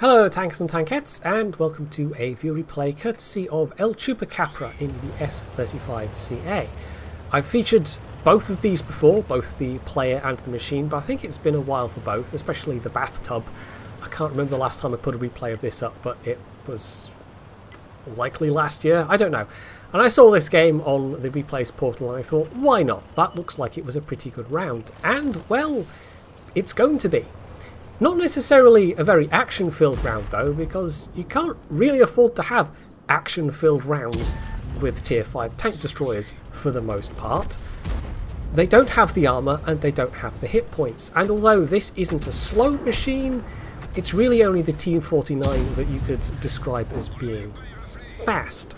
Hello tanks and tankettes, and welcome to a view replay courtesy of El Chupacabra in the S35 CA. I've featured both of these before, both the player and the machine, but I think it's been a while for both, especially the bathtub. I can't remember the last time I put a replay of this up, but it was likely last year, I don't know. And I saw this game on the replays portal and I thought, why not? That looks like it was a pretty good round. And, well, it's going to be. Not necessarily a very action-filled round though, because you can't really afford to have action-filled rounds with tier 5 tank destroyers for the most part. They don't have the armour and they don't have the hit points, and although this isn't a slow machine, it's really only the T-49 that you could describe as being fast.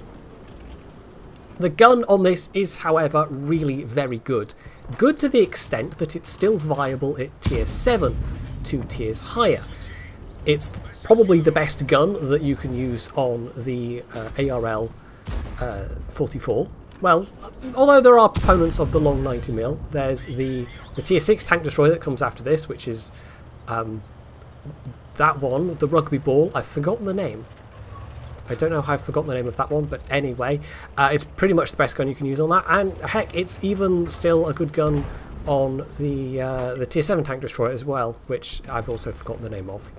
The gun on this is, however, really very good. Good to the extent that it's still viable at tier 7. 2 tiers higher. It's probably the best gun that you can use on the ARL 44. Well, although there are proponents of the long 90mm, there's the tier 6 tank destroyer that comes after this, which is that one, the rugby ball. I've forgotten the name. I don't know how I've forgotten the name of that one, but anyway, it's pretty much the best gun you can use on that, and heck, it's even still a good gun on the tier 7 tank destroyer as well, which I've also forgotten the name of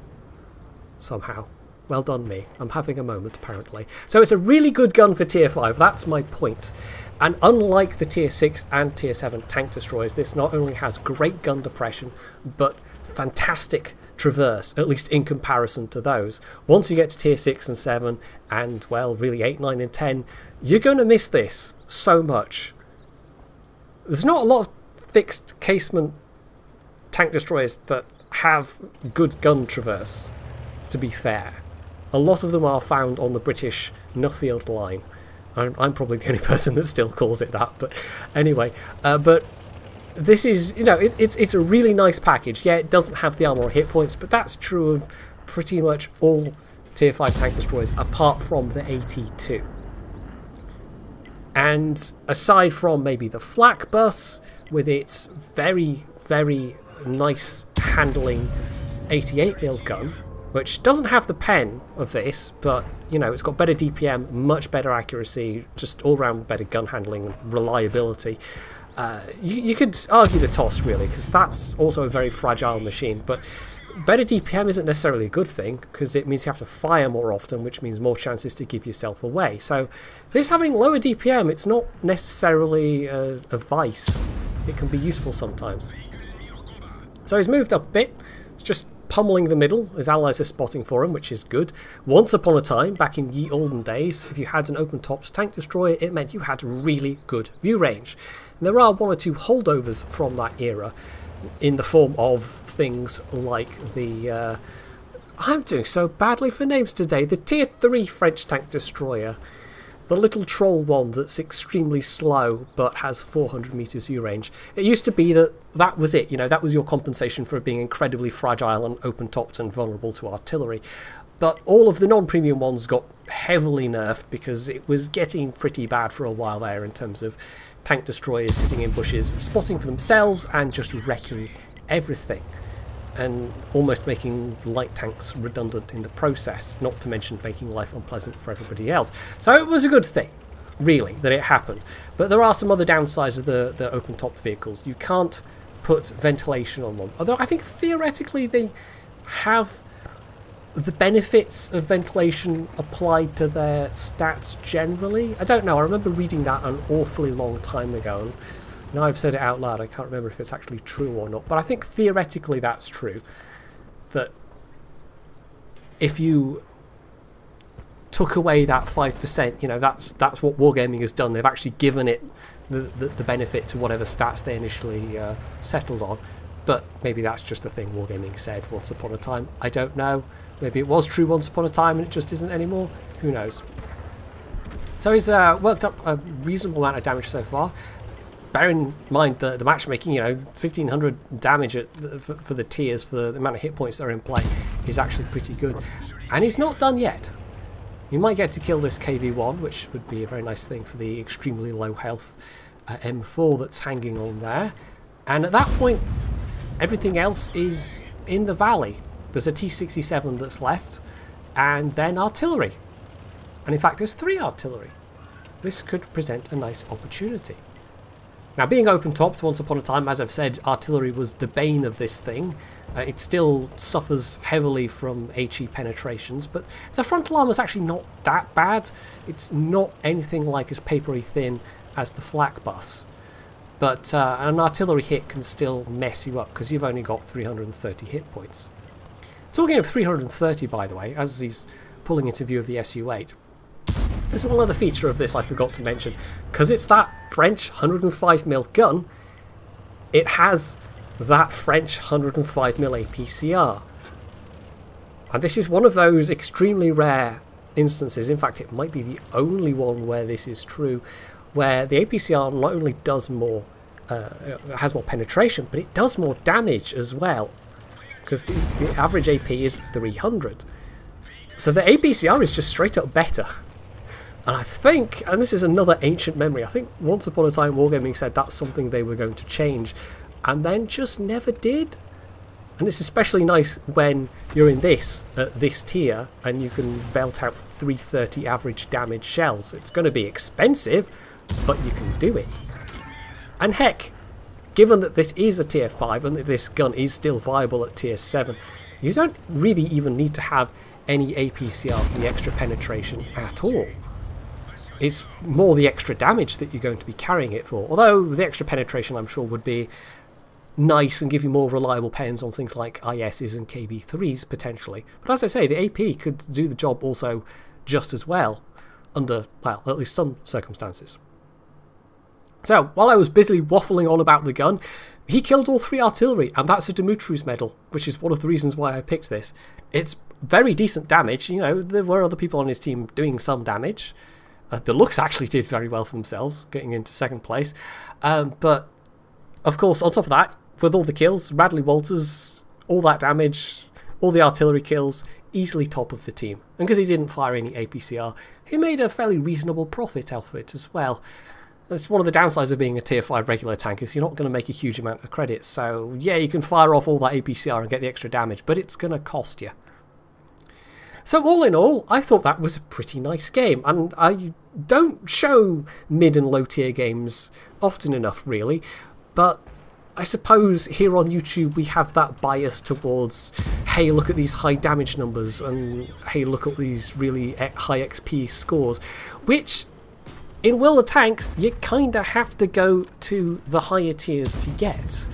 somehow. Well done me, I'm having a moment apparently. So it's a really good gun for tier 5, that's my point. And unlike the tier 6 and tier 7 tank destroyers, this not only has great gun depression, but fantastic traverse, at least in comparison to those. Once you get to tier 6 and 7, and well, really 8, 9 and 10, you're going to miss this so much. There's not a lot of fixed casement tank destroyers that have good gun traverse, to be fair. A lot of them are found on the British Nuffield line. I'm probably the only person that still calls it that, but anyway. But this is, you know, it's a really nice package. Yeah, it doesn't have the armor or hit points, but that's true of pretty much all tier 5 tank destroyers apart from the AT2. And aside from maybe the flak bus with its very, very nice handling 88mm gun, which doesn't have the pen of this, but you know, it's got better DPM, much better accuracy, just all round better gun handling and reliability. You could argue the toss really, because that's also a very fragile machine, but better DPM isn't necessarily a good thing, because it means you have to fire more often, which means more chances to give yourself away. So this having lower DPM, it's not necessarily a vice. It can be useful sometimes. So he's moved up a bit. It's just pummeling the middle. His allies are spotting for him, which is good. Once upon a time, back in ye olden days, if you had an open-topped tank destroyer, it meant you had really good view range. And there are one or two holdovers from that era, in the form of things like the... I'm doing so badly for names today. The tier 3 French tank destroyer. The little troll one that's extremely slow but has 400 meters view range. It used to be that was it, you know, that was your compensation for being incredibly fragile and open-topped and vulnerable to artillery. But all of the non-premium ones got heavily nerfed because it was getting pretty bad for a while there in terms of tank destroyers sitting in bushes, spotting for themselves and just wrecking everything. And almost making light tanks redundant in the process, not to mention making life unpleasant for everybody else. So it was a good thing, really, that it happened. But there are some other downsides of the open-topped vehicles. You can't put ventilation on them. Although I think theoretically they have the benefits of ventilation applied to their stats generally. I don't know, I remember reading that an awfully long time ago. Now I've said it out loud, I can't remember if it's actually true or not, but I think theoretically that's true. That if you took away that 5%, you know, that's what Wargaming has done. They've actually given it the benefit to whatever stats they initially settled on. But maybe that's just a thing Wargaming said once upon a time. I don't know. Maybe it was true once upon a time and it just isn't anymore. Who knows? So he's worked up a reasonable amount of damage so far. Bear in mind the matchmaking, you know, 1500 damage for the tiers, for the amount of hit points that are in play, is actually pretty good. And he's not done yet. You might get to kill this KV-1, which would be a very nice thing for the extremely low health M4 that's hanging on there. And at that point, everything else is in the valley. There's a T-67 that's left, and then artillery. And in fact, there's 3 artillery. This could present a nice opportunity. Now, being open-topped, once upon a time, as I've said, artillery was the bane of this thing. It still suffers heavily from HE penetrations, but the frontal armor is actually not that bad. It's not anything like as papery thin as the flak bus. But an artillery hit can still mess you up, because you've only got 330 hit points. Talking of 330, by the way, as he's pulling into view of the SU-8, there's one other feature of this I forgot to mention. Because it's that French 105mm gun, it has that French 105mm APCR. And this is one of those extremely rare instances, in fact it might be the only one where this is true, where the APCR not only does more, has more penetration, but it does more damage as well. Because the average AP is 300. So the APCR is just straight up better. And I think, and this is another ancient memory, I think once upon a time Wargaming said that's something they were going to change, and then just never did. And it's especially nice when you're in this, at this tier, and you can belt out 330 average damage shells. It's going to be expensive, but you can do it. And heck, given that this is a tier 5 and that this gun is still viable at tier 7, you don't really even need to have any APCR for the extra penetration at all. It's more the extra damage that you're going to be carrying it for. Although the extra penetration, I'm sure, would be nice and give you more reliable pens on things like ISs and KB3s potentially. But as I say, the AP could do the job also just as well under, well, at least some circumstances. So, while I was busily waffling on about the gun, he killed all 3 artillery, and that's a Dimitri's medal, which is one of the reasons why I picked this. It's very decent damage. You know, there were other people on his team doing some damage. The looks actually did very well for themselves, getting into 2nd place. But, of course, on top of that, with all the kills, Radley Walters, all that damage, all the artillery kills, easily top of the team. And because he didn't fire any APCR, he made a fairly reasonable profit out of it as well. That's one of the downsides of being a tier 5 regular tank, is you're not going to make a huge amount of credits. So, yeah, you can fire off all that APCR and get the extra damage, but it's going to cost you. So all in all, I thought that was a pretty nice game, and I don't show mid and low tier games often enough really, but I suppose here on YouTube we have that bias towards, hey, look at these high damage numbers, and hey, look at these really high XP scores, which in World of Tanks you kinda have to go to the higher tiers to get.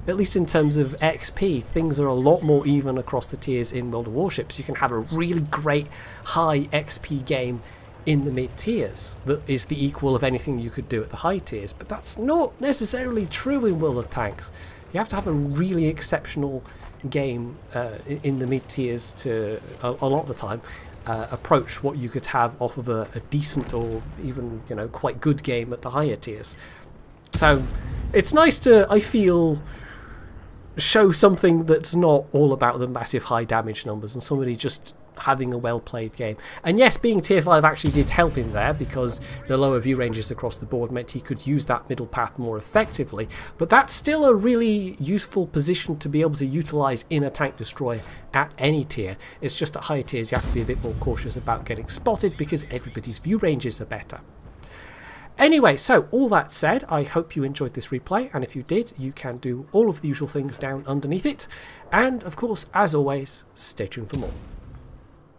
At least in terms of XP, things are a lot more even across the tiers in World of Warships. You can have a really great high XP game in the mid tiers that is the equal of anything you could do at the high tiers, but that's not necessarily true in World of Tanks. You have to have a really exceptional game in the mid tiers to, a lot of the time, approach what you could have off of a decent or even, you know, quite good game at the higher tiers. So it's nice to, I feel, show something that's not all about the massive high damage numbers and somebody just having a well played game. And yes, being tier 5 actually did help him there, because the lower view ranges across the board meant he could use that middle path more effectively, but that's still a really useful position to be able to utilise in a tank destroyer at any tier. It's just at higher tiers you have to be a bit more cautious about getting spotted because everybody's view ranges are better. Anyway, so all that said, I hope you enjoyed this replay, and if you did, you can do all of the usual things down underneath it. And of course, as always, stay tuned for more.